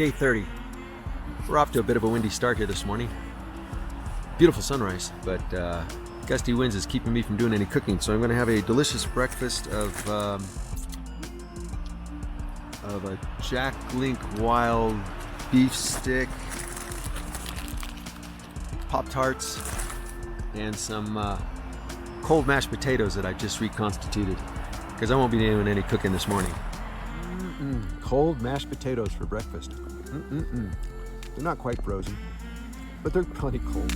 Day 30. We're off to a bit of a windy start here this morning. Beautiful sunrise, but gusty winds is keeping me from doing any cooking. So I'm going to have a delicious breakfast of a Jack Link wild beef stick, Pop-Tarts, and some cold mashed potatoes that I just reconstituted because I won't be doing any cooking this morning. Cold mashed potatoes for breakfast. They're not quite frozen, but they're plenty cold.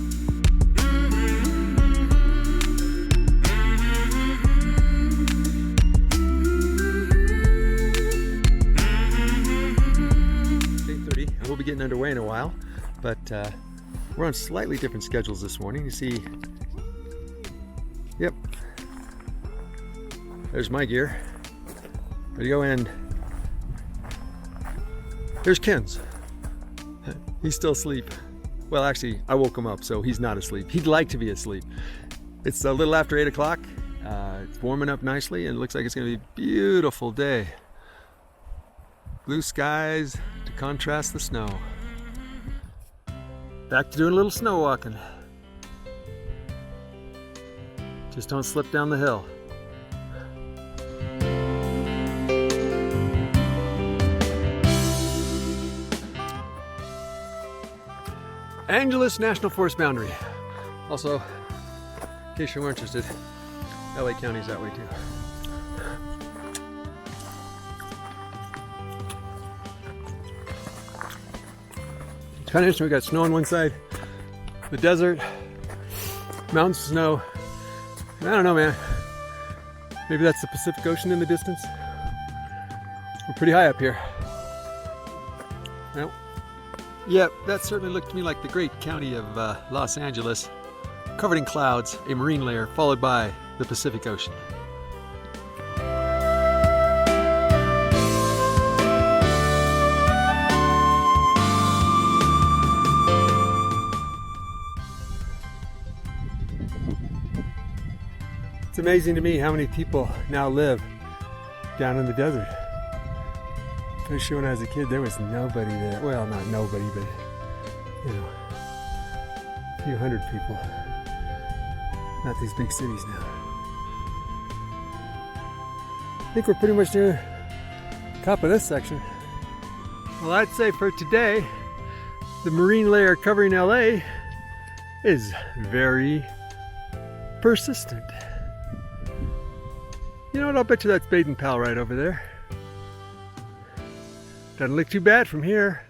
Day 30, and we'll be getting underway in a while, but we're on slightly different schedules this morning. You see, yep, there's my gear. There you go, and there's Ken's. He's still asleep. Well, actually, I woke him up, so he's not asleep. He'd like to be asleep. It's a little after 8 o'clock. It's warming up nicely, and it looks like it's going to be a beautiful day. Blue skies to contrast the snow. Back to doing a little snow walking. Just don't slip down the hill. Angeles National Forest boundary. Also, in case you weren't interested, LA County's that way too. It's kind of interesting. We got snow on one side, the desert, mountains of snow. And I don't know, man. Maybe that's the Pacific Ocean in the distance. We're pretty high up here. Well, yep, that certainly looked to me like the great county of Los Angeles, covered in clouds, a marine layer, followed by the Pacific Ocean. It's amazing to me how many people now live down in the desert. Pretty sure when I was a kid there was nobody there. Well, not nobody, but you know, a few hundred people. Not these big cities now. I think we're pretty much near the top of this section. Well, I'd say for today, the marine layer covering LA is very persistent. You know what, I'll bet you that's Baden Powell right over there. Doesn't look too bad from here.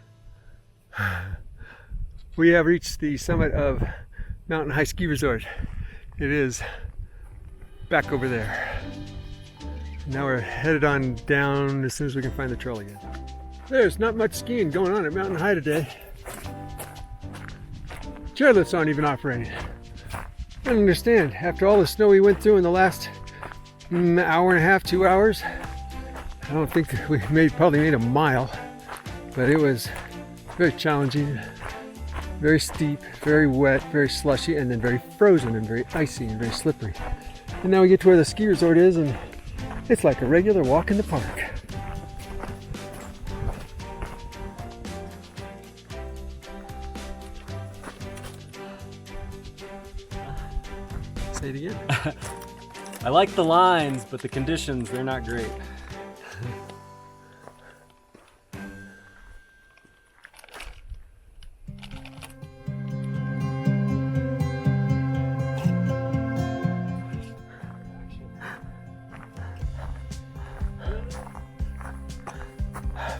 We have reached the summit of Mountain High Ski Resort. It is back over there. Now we're headed on down as soon as we can find the trail again. There's not much skiing going on at Mountain High today. Chairlifts aren't even operating. I don't understand. After all the snow we went through in the last hour and a half, 2 hours, I don't think we probably made a mile, but it was very challenging, very steep, very wet, very slushy, and then very frozen and very icy and very slippery. And now we get to where the ski resort is, and it's like a regular walk in the park. Say it again. I like the lines, but the conditions, they're not great.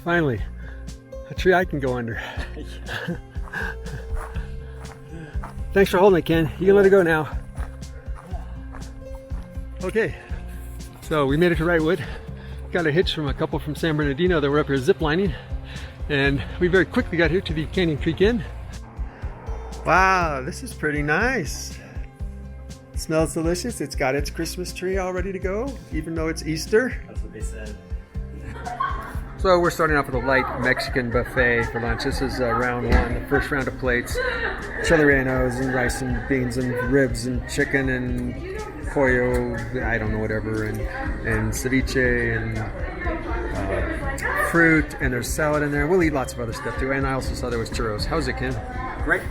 Finally, a tree I can go under. Thanks for holding it, Ken. You can let it go now. Okay, so we made it to Wrightwood. Got a hitch from a couple from San Bernardino that were up here ziplining, and we very quickly got here to the Canyon Creek Inn. Wow, this is pretty nice. It smells delicious. It's got its Christmas tree all ready to go, even though it's Easter. That's what they said. So we're starting off with a light Mexican buffet for lunch. This is round one, the first round of plates. Chili rellenos and rice and beans and ribs and chicken and pollo, I don't know, whatever, and ceviche and fruit, and there's salad in there. We'll eat lots of other stuff too. And I also saw there was churros. How's it, Ken? Great.